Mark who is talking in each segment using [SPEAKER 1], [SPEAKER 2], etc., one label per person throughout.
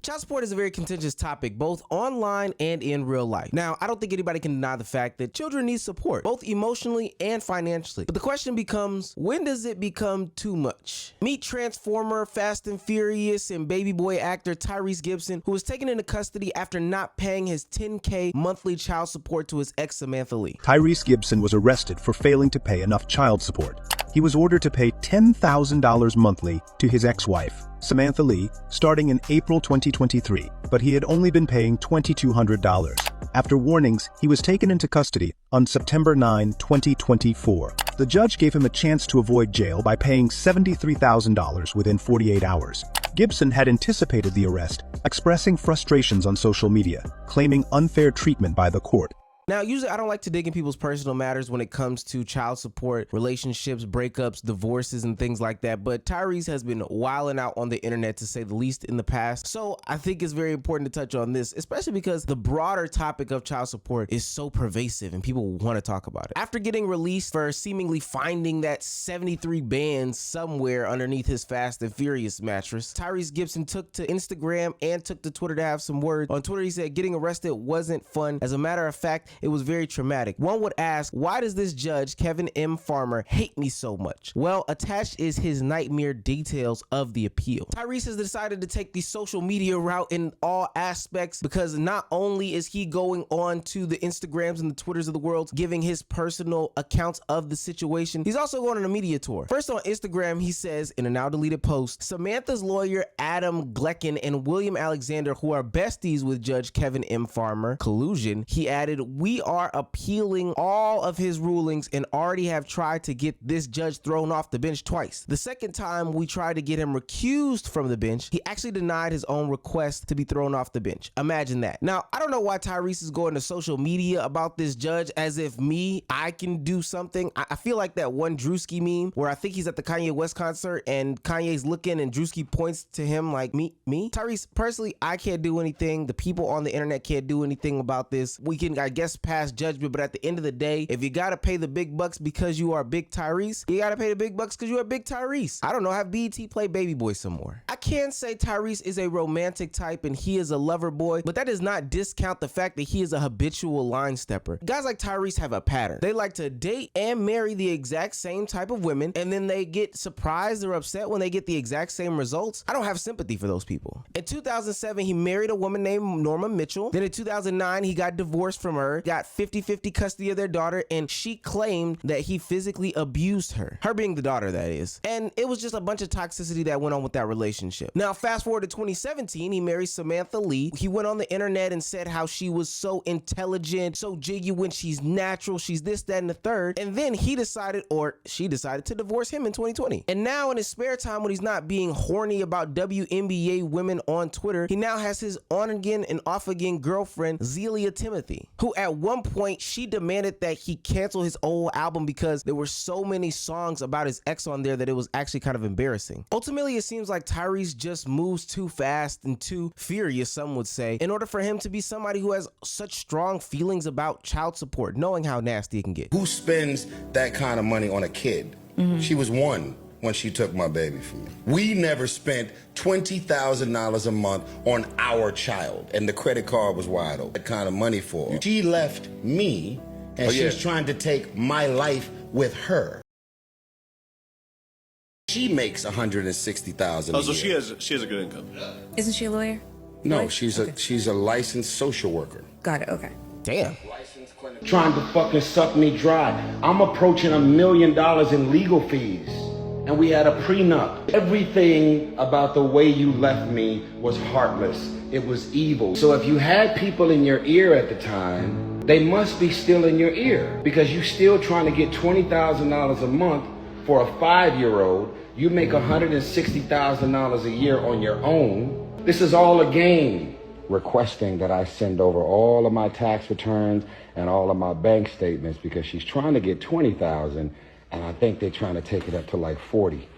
[SPEAKER 1] Child support is a very contentious topic, both online and in real life. Now, I don't think anybody can deny the fact that children need support, both emotionally and financially. But the question becomes, when does it become too much? Meet Transformer, Fast and Furious, and baby boy actor Tyrese Gibson, who was taken into custody after not paying his $10K monthly child support to his ex Samantha Lee.
[SPEAKER 2] Tyrese Gibson was arrested for failing to pay enough child support. He was ordered to pay $10,000 monthly to his ex-wife, Samantha Lee, starting in April 2023, but he had only been paying $2,200. After warnings, he was taken into custody on September 9, 2024. The judge gave him a chance to avoid jail by paying $73,000 within 48 hours. Gibson had anticipated the arrest, expressing frustrations on social media, claiming unfair treatment by the court.
[SPEAKER 1] Now, usually I don't like to dig in people's personal matters when it comes to child support, relationships, breakups, divorces, and things like that, but Tyrese has been wilding out on the internet, to say the least, in the past. So I think it's very important to touch on this, especially because the broader topic of child support is so pervasive and people want to talk about it. After getting released for seemingly finding that 73 bands somewhere underneath his Fast and Furious mattress, Tyrese Gibson took to Instagram and took to Twitter to have some words. On Twitter, he said getting arrested wasn't fun. As a matter of fact, it was very traumatic. One would ask, why does this judge, Kevin M. Farmer, hate me so much? Well, attached is his nightmare details of the appeal. Tyrese has decided to take the social media route in all aspects, because not only is he going on to the Instagrams and the Twitters of the world giving his personal accounts of the situation, he's also going on a media tour. First, on Instagram, he says in a now deleted post, Samantha's lawyer Adam Glecken and William Alexander, who are besties with Judge Kevin M. Farmer, collusion. He added, we are appealing all of his rulings and already have tried to get this judge thrown off the bench twice. The second time we tried to get him recused from the bench, he actually denied his own request to be thrown off the bench. Imagine that. Now, I don't know why Tyrese is going to social media about this judge as if I can do something. I feel like that one Drewski meme where I think he's at the Kanye West concert and Kanye's looking and Drewski points to him like, me? Tyrese, personally, I can't do anything. The people on the internet can't do anything about this. We can, I guess, pass judgment, but at the end of the day, if you gotta pay the big bucks because you are big Tyrese, you gotta pay the big bucks because you are big Tyrese. I don't know, have BET play Baby Boy some more. I can say Tyrese is a romantic type and he is a lover boy, but that does not discount the fact that he is a habitual line stepper. Guys like Tyrese have a pattern. They like to date and marry the exact same type of women, and then they get surprised or upset when they get the exact same results. I don't have sympathy for those people. In 2007, he married a woman named Norma Mitchell. Then in 2009, he got divorced from her, got 50-50 custody of their daughter, and she claimed that he physically abused her being the daughter, that is. And it was just a bunch of toxicity that went on with that relationship. Now, fast forward to 2017, he married Samantha Lee. He went on the internet and said how she was so intelligent, so genuine, she's natural, she's this, that, and the third. And then he decided, or she decided, to divorce him in 2020. And now in his spare time, when he's not being horny about WNBA women on Twitter, he now has his on-again and off-again girlfriend, Zelia Timothy, who at one point, she demanded that he cancel his old album because there were so many songs about his ex on there that it was actually kind of embarrassing. Ultimately, it seems like Tyrese just moves too fast and too furious, some would say, in order for him to be somebody who has such strong feelings about child support, knowing how nasty it can get.
[SPEAKER 3] Who spends that kind of money on a kid? She was one when she took my baby from me. We never spent $20,000 a month on our child, and the credit card was wide open. That kind of money for her. She left me, and she's trying to take my life with her. She makes $160,000 a year.
[SPEAKER 4] So she has a good income.
[SPEAKER 5] Isn't she a lawyer?
[SPEAKER 3] No, she's a licensed social worker.
[SPEAKER 5] Got it, okay.
[SPEAKER 1] Damn.
[SPEAKER 3] Trying to fucking suck me dry. I'm approaching $1 million in legal fees. And we had a prenup. Everything about the way you left me was heartless. It was evil. So if you had people in your ear at the time, they must be still in your ear, because you still trying to get $20,000 a month for a 5-year-old. You make $160,000 a year on your own. This is all a game. Requesting that I send over all of my tax returns and all of my bank statements, because she's trying to get $20,000. And I think they're trying to take it up to like 40.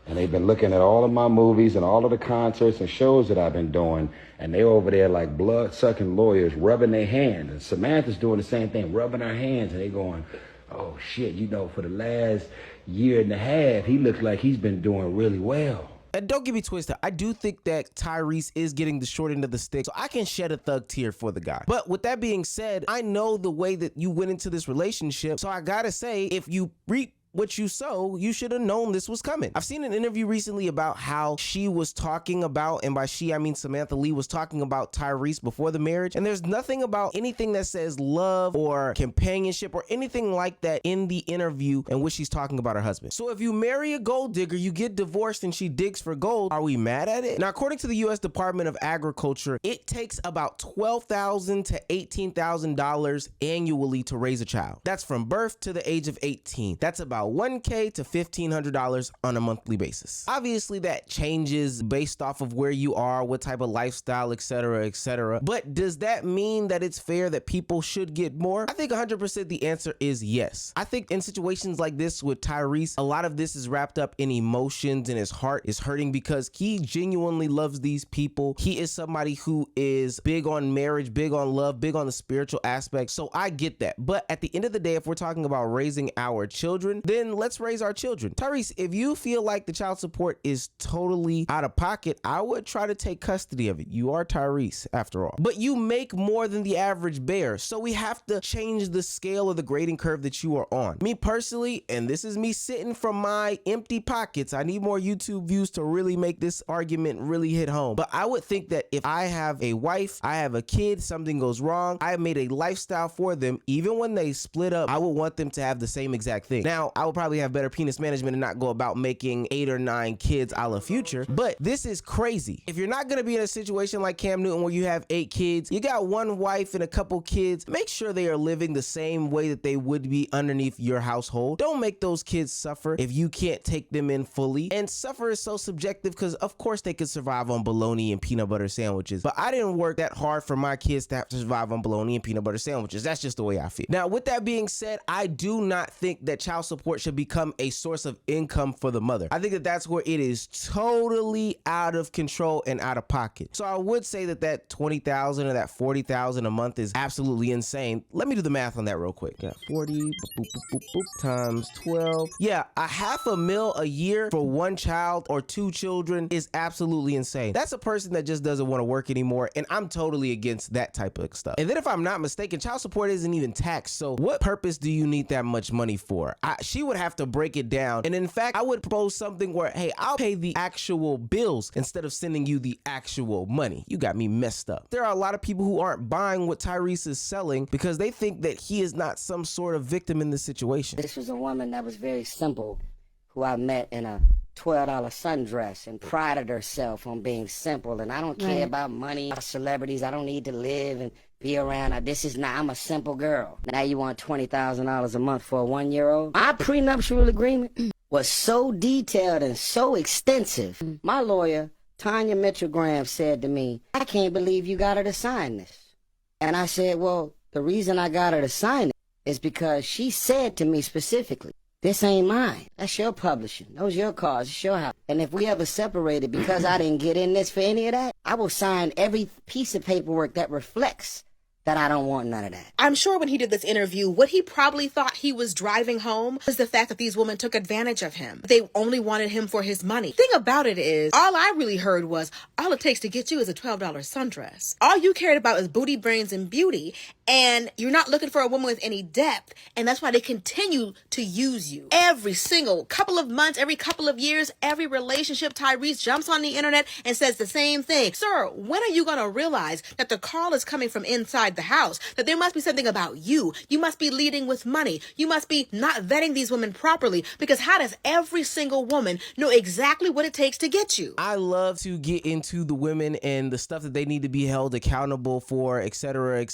[SPEAKER 3] And they've been looking at all of my movies and all of the concerts and shows that I've been doing. And they're over there like blood-sucking lawyers rubbing their hands. And Samantha's doing the same thing, rubbing her hands. And they're going, oh, shit, you know, for the last year and a half, he looks like he's been doing really well.
[SPEAKER 1] And don't get me twisted, I do think that Tyrese is getting the short end of the stick, so I can shed a thug tear for the guy. But with that being said, I know the way that you went into this relationship, so I gotta say, if you reap what you sow, you should have known this was coming. I've seen an interview recently about how she was talking about, and by she I mean Samantha Lee, was talking about Tyrese before the marriage, and there's nothing about anything that says love or companionship or anything like that in the interview in which she's talking about her husband. So if you marry a gold digger, you get divorced and she digs for gold, are we mad at it? Now, according to the U.S. Department of Agriculture, it takes about $12,000 to $18,000 annually to raise a child. That's from birth to the age of 18. That's about $1,000 to $1,500 on a monthly basis. Obviously, that changes based off of where you are, what type of lifestyle, etc., etc. But does that mean that it's fair that people should get more? I think 100% the answer is yes. I think in situations like this with Tyrese, a lot of this is wrapped up in emotions and his heart is hurting because he genuinely loves these people. He is somebody who is big on marriage, big on love, big on the spiritual aspect. So I get that. But at the end of the day, if we're talking about raising our children, then let's raise our children. Tyrese, if you feel like the child support is totally out of pocket, I would try to take custody of it. You are Tyrese, after all. But you make more than the average bear, so we have to change the scale of the grading curve that you are on. Me personally, and this is me sitting from my empty pockets, I need more YouTube views to really make this argument really hit home. But I would think that if I have a wife, I have a kid, something goes wrong, I made a lifestyle for them, even when they split up, I would want them to have the same exact thing. Now, I would probably have better penis management and not go about making 8 or 9 kids a la Future, but this is crazy. If you're not gonna be in a situation like Cam Newton where you have 8 kids, you got one wife and a couple kids, make sure they are living the same way that they would be underneath your household. Don't make those kids suffer if you can't take them in fully. And suffer is so subjective because of course they could survive on bologna and peanut butter sandwiches, but I didn't work that hard for my kids to have to survive on bologna and peanut butter sandwiches. That's just the way I feel. Now, with that being said, I do not think that child support should become a source of income for the mother. I think that that's where it is totally out of control and out of pocket. So I would say that that $20,000 or that $40,000 a month is absolutely insane. Let me do the math on that real quick. Yeah, 40 boop, boop, boop, boop, times 12. Yeah, $500,000 a year for one child or 2 children is absolutely insane. That's a person that just doesn't want to work anymore, and I'm totally against that type of stuff. And then if I'm not mistaken, child support isn't even taxed, so what purpose do you need that much money for? She would have to break it down, and in fact, I would propose something where, hey, I'll pay the actual bills instead of sending you the actual money. You got me messed up. There are a lot of people who aren't buying what Tyrese is selling because they think that he is not some sort of victim in this situation.
[SPEAKER 4] This was a woman that was very simple, who I met in a $12 sundress and prided herself on being simple. And I don't care about money, celebrities. I don't need to live and be around. I'm a simple girl. Now you want $20,000 a month for a 1-year-old? My prenuptial agreement was so detailed and so extensive. My lawyer, Tanya Mitchell Graham, said to me, I can't believe you got her to sign this. And I said, well, the reason I got her to sign it is because she said to me specifically, this ain't mine. That's your publishing. Those your cars. It's your house. And if we ever separated because I didn't get in this for any of that, I will sign every piece of paperwork that reflects that I don't want none of that.
[SPEAKER 5] I'm sure when he did this interview, what he probably thought he was driving home was the fact that these women took advantage of him. They only wanted him for his money. Thing about it is, all I really heard was, all it takes to get you is a $12 sundress. All you cared about is booty, brains, and beauty, and you're not looking for a woman with any depth, and that's why they continue to use you. Every single couple of months, every couple of years, every relationship, Tyrese jumps on the internet and says the same thing. Sir, when are you going to realize that the call is coming from inside the house, that there must be something about you? You must be leading with money. You must be not vetting these women properly, because how does every single woman know exactly what it takes to get you?
[SPEAKER 1] I love to get into the women and the stuff that they need to be held accountable for, etc.,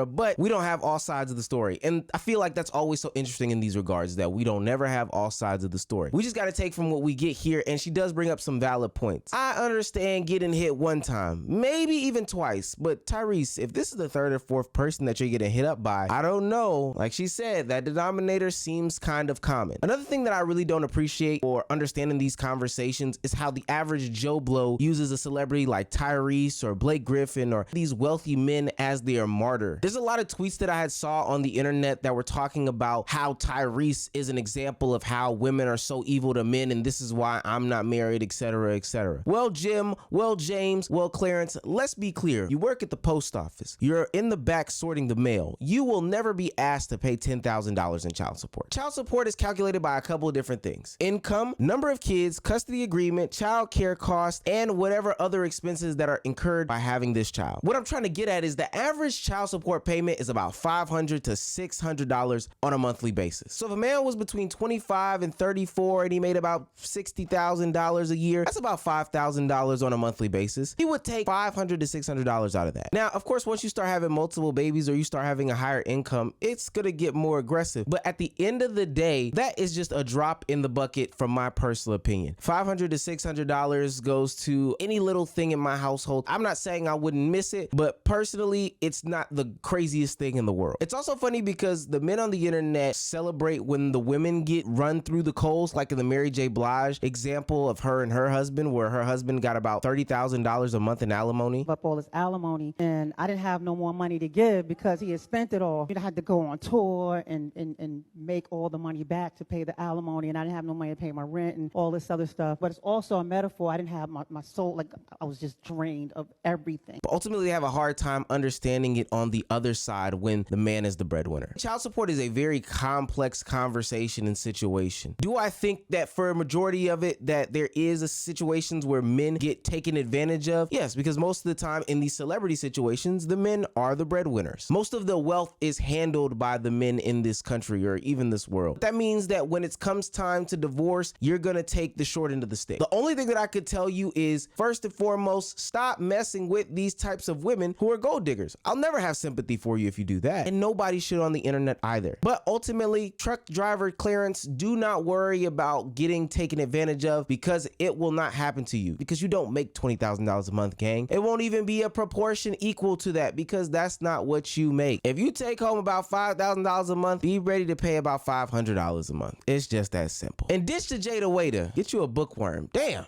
[SPEAKER 1] but we don't have all sides of the story. And I feel like that's always so interesting in these regards, that we don't never have all sides of the story. We just got to take from what we get here, and she does bring up some valid points. I understand getting hit one time, maybe even twice, but Tyrese, if this is the 3rd or fourth person that you're getting hit up by. I don't know. Like she said, that denominator seems kind of common. Another thing that I really don't appreciate or understand in these conversations is how the average Joe Blow uses a celebrity like Tyrese or Blake Griffin or these wealthy men as their martyr. There's a lot of tweets that I had saw on the internet that were talking about how Tyrese is an example of how women are so evil to men and this is why I'm not married, etc., etc. Well, Jim, well, James, well, Clarence, let's be clear. You work at the post office. You're in the back sorting the mail. You will never be asked to pay $10,000 in child support. Child support is calculated by a couple of different things: income, number of kids, custody agreement, child care costs, and whatever other expenses that are incurred by having this child. What I'm trying to get at is the average child support payment is about $500 to $600 on a monthly basis. So if a man was between 25 and 34 and he made about $60,000 a year, that's about $5,000 on a monthly basis. He would take $500 to $600 out of that. Now, of course, once you start having multiple babies or you start having a higher income, it's gonna get more aggressive. But at the end of the day, that is just a drop in the bucket from my personal opinion. $500 to $600 goes to any little thing in my household. I'm not saying I wouldn't miss it, but personally, it's not the craziest thing in the world. It's also funny because the men on the internet celebrate when the women get run through the coals, like in the Mary J. Blige example of her and her husband, where her husband got about $30,000 a month in alimony.
[SPEAKER 6] Up all his alimony, and I didn't have no more money to give because he had spent it all. I had to go on tour and make all the money back to pay the alimony, and I didn't have no money to pay my rent and all this other stuff. But it's also a metaphor. I didn't have my soul, like I was just drained of everything.
[SPEAKER 1] But ultimately, they have a hard time understanding it on the other side when the man is the breadwinner. Child support is a very complex conversation and situation. Do I think that for a majority of it that there is situations where men get taken advantage of? Yes, because most of the time in these celebrity situations, the men are the breadwinners. Most of the wealth is handled by the men in this country or even this world. That means that when it comes time to divorce, you're gonna take the short end of the stick. The only thing that I could tell you is, first and foremost, stop messing with these types of women who are gold diggers. I'll never have sympathy for you if you do that, and nobody should on the internet either. But ultimately, truck driver Clarence, do not worry about getting taken advantage of, because it will not happen to you, because you don't make $20,000 a month, gang. It won't even be a proportion equal to that, because that's not what you make. If you take home about $5,000 a month, be ready to pay about $500 a month. It's just that simple. And ditch the Jada Waiter. Get you a bookworm. Damn.